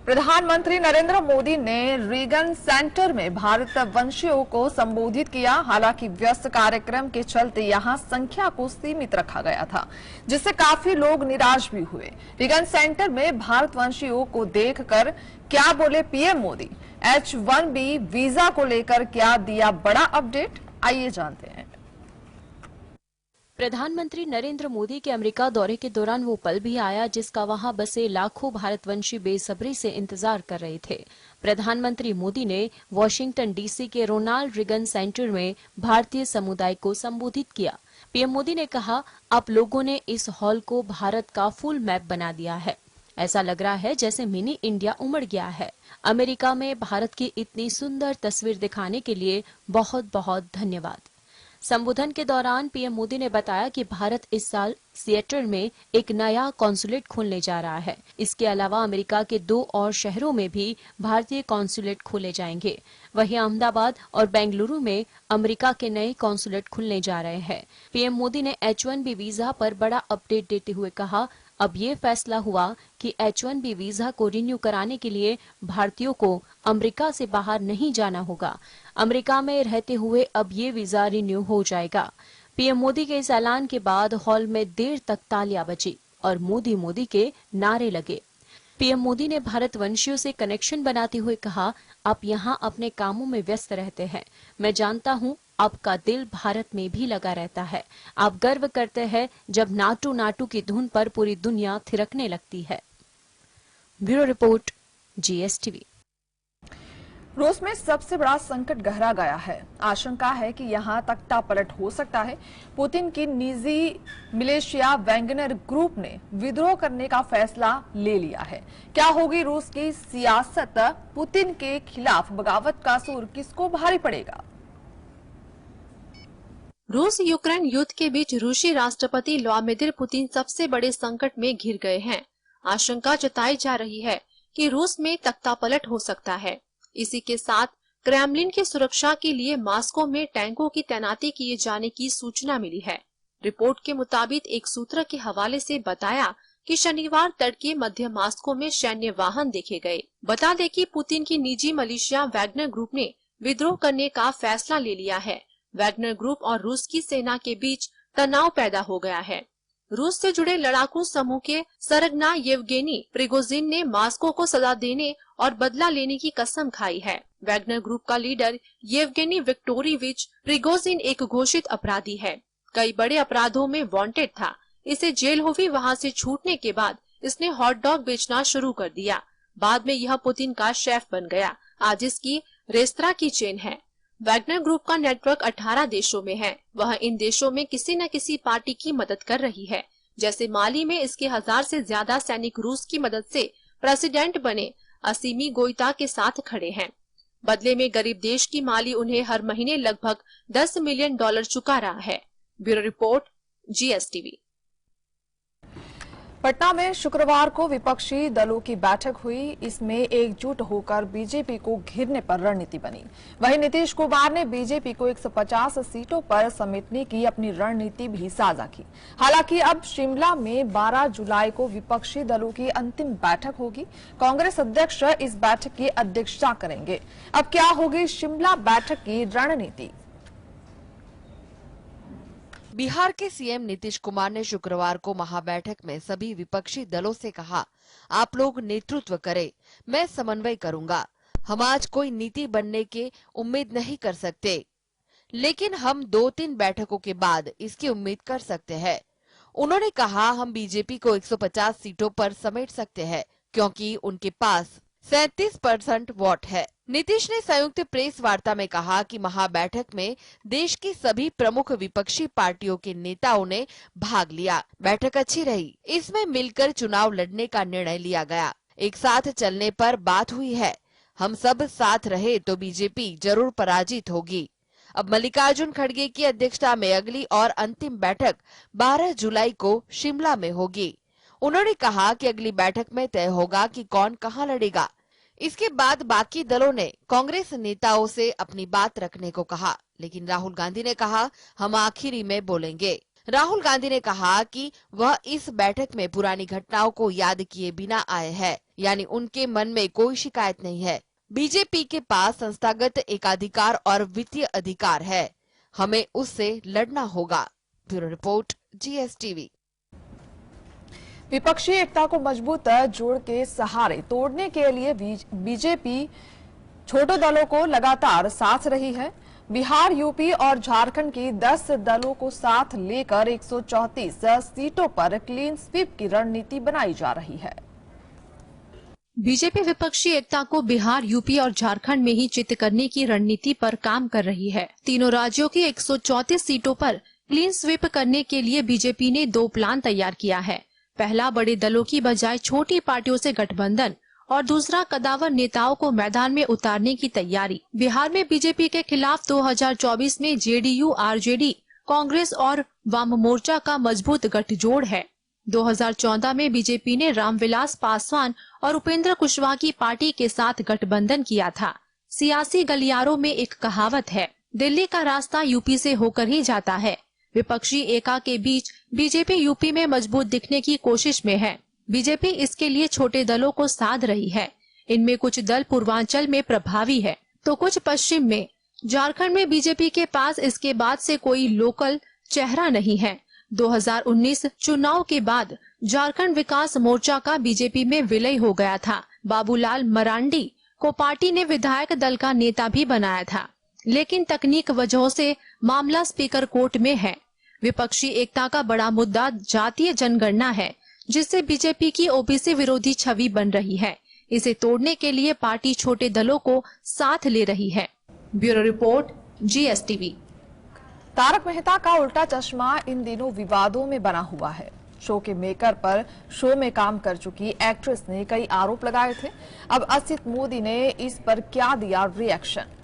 प्रधानमंत्री नरेंद्र मोदी ने Regan centre में भारतवंशियों को संबोधित किया। हालांकि व्यस्त कार्यक्रम के चलते यहां संख्या को सीमित रखा गया था, जिससे काफी लोग निराश भी हुए। रीगन सेंटर में भारतवंशियों को देखकर क्या बोले पीएम मोदी? H-1B वीजा को लेकर क्या दिया बड़ा अपडेट? आइए जानते हैं। प्रधानमंत्री नरेंद्र मोदी के अमेरिका दौरे के दौरान वो पल भी आया जिसका वहां बसे लाखों भारतवंशी बेसब्री से इंतजार कर रहे थे। प्रधानमंत्री मोदी ने वॉशिंगटन डीसी के रोनाल्ड रीगन सेंटर में भारतीय समुदाय को संबोधित किया। पीएम मोदी ने कहा, आप लोगों ने इस हॉल को भारत का फुल मैप बना दिया है। ऐसा लग रहा है जैसे मिनी इंडिया उमड़ गया है। अमेरिका में भारत की इतनी सुंदर तस्वीर दिखाने के लिए बहुत बहुत धन्यवाद। संबोधन के दौरान पीएम मोदी ने बताया कि भारत इस साल सिएटल में एक नया कॉन्सुलेट खोलने जा रहा है। इसके अलावा अमेरिका के 2 और शहरों में भी भारतीय कॉन्सुलेट खोले जाएंगे। वहीं अहमदाबाद और बेंगलुरु में अमेरिका के नए कॉन्सुलेट खुलने जा रहे हैं। पीएम मोदी ने H-1B वीजा पर बड़ा अपडेट देते हुए कहा, अब ये फैसला हुआ कि H-1B वीजा को रिन्यू कराने के लिए भारतीयों को अमेरिका से बाहर नहीं जाना होगा। अमेरिका में रहते हुए अब ये वीजा रिन्यू हो जाएगा। पीएम मोदी के इस ऐलान के बाद हॉल में देर तक तालियां बजी और मोदी मोदी के नारे लगे। पीएम मोदी ने भारतवंशियों से कनेक्शन बनाते हुए कहा, आप यहाँ अपने कामों में व्यस्त रहते हैं। मैं जानता हूँ आपका दिल भारत में भी लगा रहता है। आप गर्व करते हैं जब नाटू नाटू की धुन पर पूरी दुनिया थिरकने लगती है। Bureau report, GSTV। रूस में सबसे बड़ा संकट गहरा गया है। आशंका है कि यहां तख्ता पलट हो सकता है। पुतिन की निजी मिलिशिया वैगनर ग्रुप ने विद्रोह करने का फैसला ले लिया है। क्या होगी रूस की सियासत? पुतिन के खिलाफ बगावत का सूर किसको भारी पड़ेगा? रूस यूक्रेन युद्ध के बीच रूसी राष्ट्रपति व्लादिमीर पुतिन सबसे बड़े संकट में घिर गए हैं। आशंका जताई जा रही है कि रूस में तख्तापलट हो सकता है। इसी के साथ क्रेमलिन की सुरक्षा के लिए मॉस्को में टैंकों की तैनाती किए जाने की सूचना मिली है। रिपोर्ट के मुताबिक एक सूत्र के हवाले से बताया कि शनिवार तड़के मध्य मॉस्को में सैन्य वाहन देखे गए। बता दें कि पुतिन की निजी मिलिशिया वैगनर ग्रुप ने विद्रोह करने का फैसला ले लिया है। वैगनर ग्रुप और रूस की सेना के बीच तनाव पैदा हो गया है। रूस से जुड़े लड़ाकू समूह के सरगना येवगेनी प्रिगोजिन ने मॉस्को को सजा देने और बदला लेने की कसम खाई है। वैगनर ग्रुप का लीडर येवगेनी विक्टोरिविच प्रिगोजिन एक घोषित अपराधी है। कई बड़े अपराधों में वांटेड था। इसे जेल हुई। वहां से छूटने के बाद इसने हॉट डॉग बेचना शुरू कर दिया। बाद में यह पुतिन का शेफ बन गया। आज इसकी रेस्तरां की चेन है। वैगनर ग्रुप का नेटवर्क 18 देशों में है। वह इन देशों में किसी न किसी पार्टी की मदद कर रही है। जैसे माली में इसके 1000 से ज्यादा सैनिक रूस की मदद से प्रेसिडेंट बने असीमी गोइता के साथ खड़े हैं। बदले में गरीब देश की माली उन्हें हर महीने लगभग $10 मिलियन चुका रहा है। Bureau report, GSTV। पटना में शुक्रवार को विपक्षी दलों की बैठक हुई। इसमें एकजुट होकर बीजेपी को घेरने पर रणनीति बनी। वहीं नीतीश कुमार ने बीजेपी को 150 सीटों पर समेटने की अपनी रणनीति भी साझा की। हालांकि अब शिमला में 12 जुलाई को विपक्षी दलों की अंतिम बैठक होगी। कांग्रेस अध्यक्ष इस बैठक की अध्यक्षता करेंगे। अब क्या होगी शिमला बैठक की रणनीति? बिहार के सीएम नीतीश कुमार ने शुक्रवार को महाबैठक में सभी विपक्षी दलों से कहा, आप लोग नेतृत्व करें, मैं समन्वय करूंगा। हम आज कोई नीति बनने की उम्मीद नहीं कर सकते, लेकिन हम 2-3 बैठकों के बाद इसकी उम्मीद कर सकते हैं। उन्होंने कहा, हम बीजेपी को 150 सीटों पर समेट सकते हैं क्योंकि उनके पास 37% वोट है। नीतीश ने संयुक्त प्रेस वार्ता में कहा कि महाबैठक में देश की सभी प्रमुख विपक्षी पार्टियों के नेताओं ने भाग लिया। बैठक अच्छी रही। इसमें मिलकर चुनाव लड़ने का निर्णय लिया गया। एक साथ चलने पर बात हुई है। हम सब साथ रहे तो बीजेपी जरूर पराजित होगी। अब मल्लिकार्जुन खड़गे की अध्यक्षता में अगली और अंतिम बैठक 12 जुलाई को शिमला में होगी। उन्होंने कहा कि अगली बैठक में तय होगा कि कौन कहां लड़ेगा। इसके बाद बाकी दलों ने कांग्रेस नेताओं से अपनी बात रखने को कहा, लेकिन राहुल गांधी ने कहा, हम आखिरी में बोलेंगे। राहुल गांधी ने कहा कि वह इस बैठक में पुरानी घटनाओं को याद किए बिना आए हैं। यानी उनके मन में कोई शिकायत नहीं है। बीजेपी के पास संस्थागत एकाधिकार और वित्तीय अधिकार है, हमें उससे लड़ना होगा। Bureau report, GSTV। विपक्षी एकता को मजबूत जोड़ के सहारे तोड़ने के लिए बीजेपी छोटे दलों को लगातार साथ रही है। बिहार, यूपी और झारखंड की 10 दलों को साथ लेकर 134 सीटों पर क्लीन स्वीप की रणनीति बनाई जा रही है। बीजेपी विपक्षी एकता को बिहार, यूपी और झारखंड में ही चित करने की रणनीति पर काम कर रही है। तीनों राज्यों की 134 सीटों पर क्लीन स्वीप करने के लिए बीजेपी ने 2 प्लान तैयार किया है। पहला, बड़े दलों की बजाय छोटी पार्टियों से गठबंधन और दूसरा, कदावर नेताओं को मैदान में उतारने की तैयारी। बिहार में बीजेपी के खिलाफ 2024 में जेडीयू, आरजेडी, कांग्रेस और वाम मोर्चा का मजबूत गठजोड़ है। 2014 में बीजेपी ने रामविलास पासवान और उपेंद्र कुशवाहा की पार्टी के साथ गठबंधन किया था। सियासी गलियारों में एक कहावत है, दिल्ली का रास्ता यूपी से होकर ही जाता है। विपक्षी एका के बीच बीजेपी यूपी में मजबूत दिखने की कोशिश में है। बीजेपी इसके लिए छोटे दलों को साध रही है। इनमें कुछ दल पूर्वांचल में प्रभावी है तो कुछ पश्चिम में। झारखंड में बीजेपी के पास इसके बाद से कोई लोकल चेहरा नहीं है। 2019 चुनाव के बाद झारखंड विकास मोर्चा का बीजेपी में विलय हो गया था। बाबूलाल मरांडी को पार्टी ने विधायक दल का नेता भी बनाया था, लेकिन तकनीक वजहों से मामला स्पीकर कोर्ट में है। विपक्षी एकता का बड़ा मुद्दा जातीय जनगणना है, जिससे बीजेपी की ओबीसी विरोधी छवि बन रही है। इसे तोड़ने के लिए पार्टी छोटे दलों को साथ ले रही है। Bureau report, GSTV। Taarak Mehta Ka Ooltah चश्मा इन दिनों विवादों में बना हुआ है। शो के मेकर पर शो में काम कर चुकी एक्ट्रेस ने कई आरोप लगाए थे। अब असित मोदी ने इस पर क्या दिया reaction.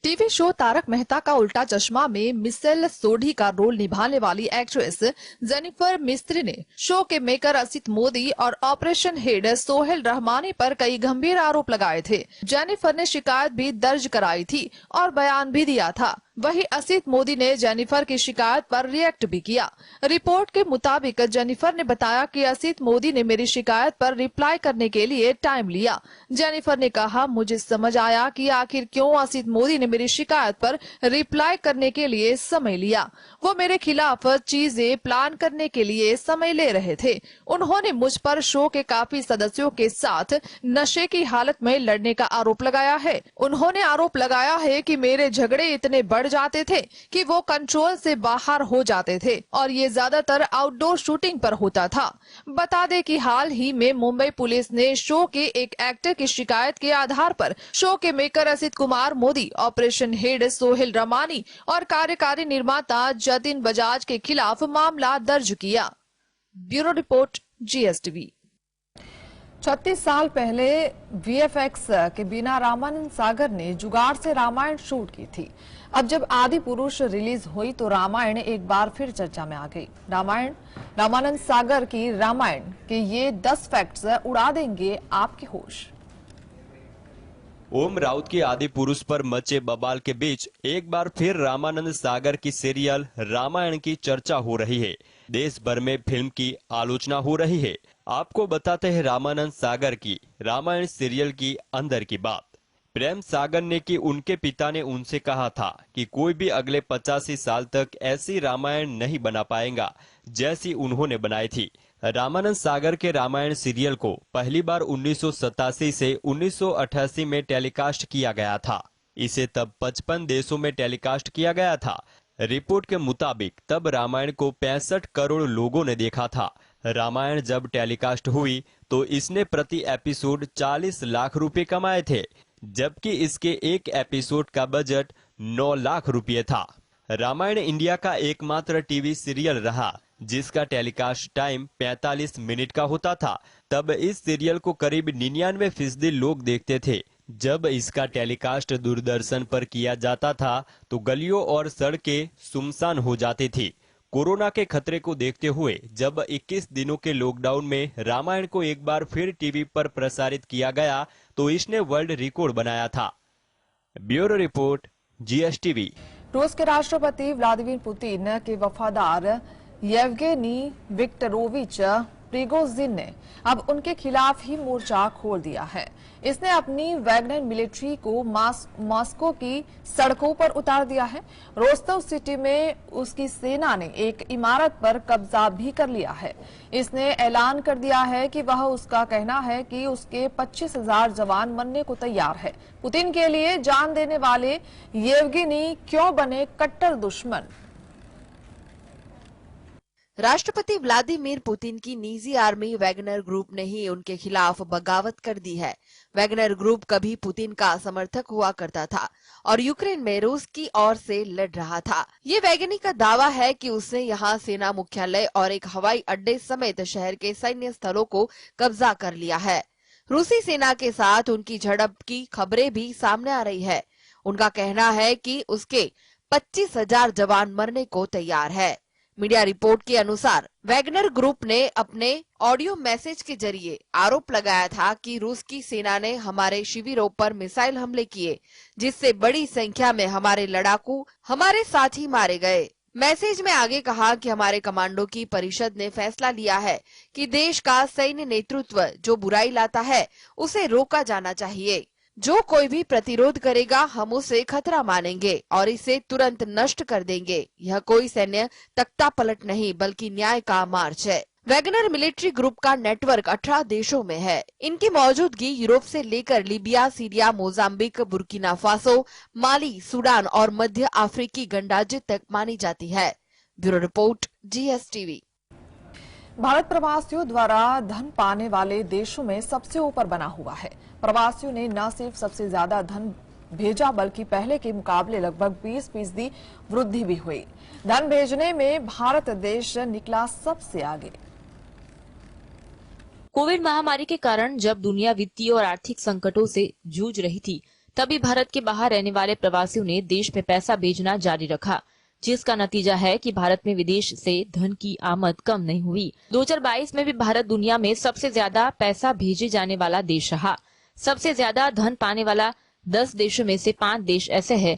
TV show Taarak Mehta Ka Ooltah चश्मा में मिसेल सोढ़ी का रोल निभाने वाली एक्ट्रेस जेनिफर मिस्त्री ने शो के मेकर असित मोदी और ऑपरेशन हेड सोहेल रहमानी पर कई गंभीर आरोप लगाए थे। जेनिफर ने शिकायत भी दर्ज कराई थी और बयान भी दिया था। वहीं असित मोदी ने जेनिफर की शिकायत पर रिएक्ट भी किया। रिपोर्ट के मुताबिक जेनिफर ने बताया कि असित मोदी ने मेरी शिकायत पर रिप्लाई करने के लिए टाइम लिया। जेनिफर ने कहा, मुझे समझ आया कि आखिर क्यों असित मोदी ने मेरी शिकायत पर रिप्लाई करने के लिए समय लिया। वो मेरे खिलाफ चीजें प्लान करने के लिए समय ले रहे थे। उन्होंने मुझ पर शो के काफी सदस्यों के साथ नशे की हालत में लड़ने का आरोप लगाया है। उन्होंने आरोप लगाया है कि मेरे झगड़े इतने बढ़ जाते थे कि वो कंट्रोल से बाहर हो जाते थे और ये ज्यादातर आउटडोर शूटिंग पर होता था। बता दें कि हाल ही में मुंबई पुलिस ने शो के एक एक्टर की शिकायत के आधार पर शो के maker Asit Kumar Modi, operation head Sohail Ramani और कार्यकारी निर्माता जतिन बजाज के खिलाफ मामला दर्ज किया। Bureau report, GSTV। 36 साल पहले VFX के बिना रामानंद सागर ने जुगाड़ से रामायण शूट की थी। अब जब आदि पुरुष रिलीज हुई तो रामायण एक बार फिर चर्चा में आ गई। रामानंद सागर की रामायण के ये 10 फैक्ट्स उड़ा देंगे आपके होश। ओम राउत की आदि पुरुष पर मचे बवाल के बीच एक बार फिर रामानंद सागर की सीरियल रामायण की चर्चा हो रही है। देश भर में फिल्म की आलोचना हो रही है। आपको बताते हैं रामानंद सागर की रामायण सीरियल की अंदर की बात। प्रेम सागर ने कि उनके पिता ने उनसे कहा था कि कोई भी अगले 85 साल तक ऐसी रामायण नहीं बना पाएगा जैसी उन्होंने बनाई थी। रामानंद सागर के रामायण सीरियल को पहली बार 1987 से 1988 में टेलीकास्ट किया गया था। इसे तब 55 देशों में टेलीकास्ट किया गया था। रिपोर्ट के मुताबिक तब रामायण को 65 करोड़ लोगों ने देखा था। रामायण जब टेलीकास्ट हुई तो इसने प्रति एपिसोड 40 लाख रुपए कमाए थे, जबकि इसके एक एपिसोड का बजट 9 लाख रुपए था। रामायण इंडिया का एकमात्र टीवी सीरियल रहा जिसका टेलीकास्ट टाइम 45 मिनट का होता था। तब इस सीरियल को करीब 99% लोग देखते थे। जब इसका टेलीकास्ट दूरदर्शन पर किया जाता था तो गलियों और सड़कें सुनसान हो जाती थी। कोरोना के खतरे को देखते हुए जब 21 दिनों के लॉकडाउन में रामायण को एक बार फिर टीवी पर प्रसारित किया गया तो इसने वर्ल्ड रिकॉर्ड बनाया था। Bureau report, GSTV। रूस के राष्ट्रपति व्लादिमीर पुतिन के वफादार येवगेनी विक्टरोविच प्रिगोजिन ने अब उनके खिलाफ ही मोर्चा खोल दिया है। इसने अपनी वैगनर मिलिट्री को मॉस्को की सड़कों पर उतार दिया है। रोस्तव सिटी में उसकी सेना ने एक इमारत पर कब्जा भी कर लिया है। इसने ऐलान कर दिया है कि वह उसका कहना है कि उसके 25,000 जवान मरने को तैयार है। पुतिन के लिए जान देने वाले येवगेनी क्यों बने कट्टर दुश्मन? राष्ट्रपति व्लादिमीर पुतिन की निजी आर्मी वैगनर ग्रुप ने ही उनके खिलाफ बगावत कर दी है। वैगनर ग्रुप कभी पुतिन का समर्थक हुआ करता था और यूक्रेन में रूस की ओर से लड़ रहा था। ये वैगनी का दावा है कि उसने यहाँ सेना मुख्यालय और एक हवाई अड्डे समेत शहर के सैन्य स्थलों को कब्जा कर लिया है। रूसी सेना के साथ उनकी झड़प की खबरें भी सामने आ रही है। उनका कहना है कि उसके 25,000 जवान मरने को तैयार है। मीडिया रिपोर्ट के अनुसार वैगनर ग्रुप ने अपने ऑडियो मैसेज के जरिए आरोप लगाया था कि रूस की सेना ने हमारे शिविरों पर मिसाइल हमले किए, जिससे बड़ी संख्या में हमारे लड़ाकू हमारे साथी मारे गए। मैसेज में आगे कहा कि हमारे कमांडो की परिषद ने फैसला लिया है कि देश का सैन्य नेतृत्व जो बुराई लाता है उसे रोका जाना चाहिए। जो कोई भी प्रतिरोध करेगा हम उसे खतरा मानेंगे और इसे तुरंत नष्ट कर देंगे। यह कोई सैन्य तख्तापलट नहीं बल्कि न्याय का मार्च है। वैगनर मिलिट्री ग्रुप का नेटवर्क 18 देशों में है। इनकी मौजूदगी यूरोप से लेकर Libya, Syria, Mozambique, Burkina Faso, Mali, Sudan और मध्य अफ्रीकी गणराज्य तक मानी जाती है। Bureau report, GSTV। भारत प्रवासियों द्वारा धन पाने वाले देशों में सबसे ऊपर बना हुआ है। प्रवासियों ने न सिर्फ सबसे ज्यादा धन भेजा बल्कि पहले के मुकाबले लगभग 20% वृद्धि भी हुई। धन भेजने में भारत देश निकला सबसे आगे। कोविड महामारी के कारण जब दुनिया वित्तीय और आर्थिक संकटों से जूझ रही थी, तभी भारत के बाहर रहने वाले प्रवासियों ने देश में पैसा भेजना जारी रखा, जिसका नतीजा है कि भारत में विदेश से धन की आमद कम नहीं हुई। 2022 में भी भारत दुनिया में सबसे ज्यादा पैसा भेजे जाने वाला देश रहा। सबसे ज्यादा धन पाने वाला 10 देशों में से 5 देश ऐसे हैं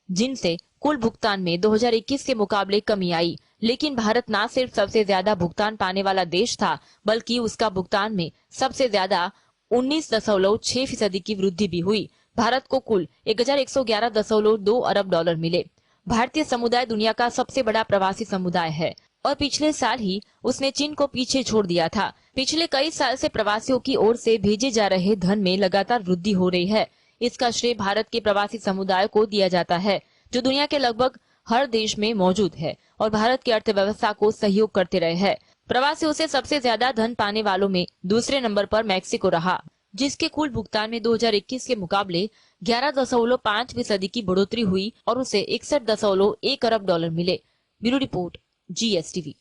जिनसे कुल भुगतान में 2021 के मुकाबले कमी आई। लेकिन भारत न सिर्फ सबसे ज्यादा भुगतान पाने वाला देश था, बल्कि उसका भुगतान में सबसे ज्यादा 19.6% की वृद्धि भी हुई। भारत को कुल 1111.2 अरब डॉलर मिले। भारतीय समुदाय दुनिया का सबसे बड़ा प्रवासी समुदाय है और पिछले साल ही उसने चीन को पीछे छोड़ दिया था। पिछले कई साल से प्रवासियों की ओर से भेजे जा रहे धन में लगातार वृद्धि हो रही है। इसका श्रेय भारत के प्रवासी समुदाय को दिया जाता है, जो दुनिया के लगभग हर देश में मौजूद है और भारत की अर्थव्यवस्था को सहयोग करते रहे हैं। प्रवासियों से सबसे ज्यादा धन पाने वालों में दूसरे नंबर पर मैक्सिको रहा, जिसके कुल भुगतान में 2021 के मुकाबले 11.5% की बढ़ोतरी हुई और उसे 61.1 अरब डॉलर मिले। Bureau report, GSTV।